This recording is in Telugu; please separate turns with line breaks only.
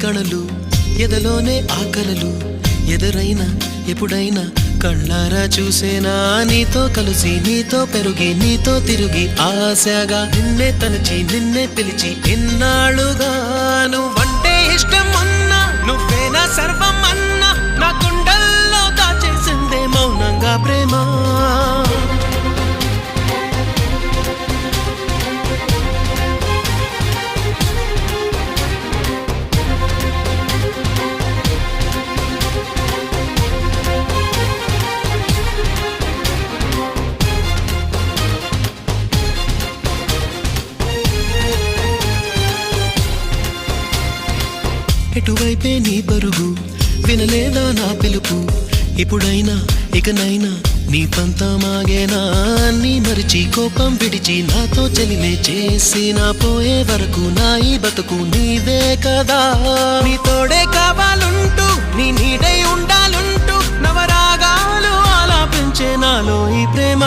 కణలు ఎదలోనే ఆకలలు ఎదురైనా ఎప్పుడైనా కళ్ళారా చూసేనా నీతో కలిసి నీతో పెరుగి నీతో తిరిగి ఆశగా నిన్నే తలచి నిన్నే పిలిచి ఎన్నాళ్ళుగా నువ్వంటే ఇష్టం అన్నా నువ్వేనా సర్వం అన్నా నా గుండెల్లో దాచేసిందే మౌనంగా ప్రేమ ఎటువైపే నీ పరుగు వినలేదా నా పిలుపు ఇప్పుడైనా ఇకనైనా నీ పంతమాగేనా నీ మరిచి కోపం విడిచి నాతో చెలిమే చేసి నా పోయే వరకు నా ఈ బతుకు నీవే కదా నీ తోడే కావాలంటూ నీ నీడై ఉండాలంటూ నవరాగాలు ఆలాపించే నాలో ఈ ప్రేమ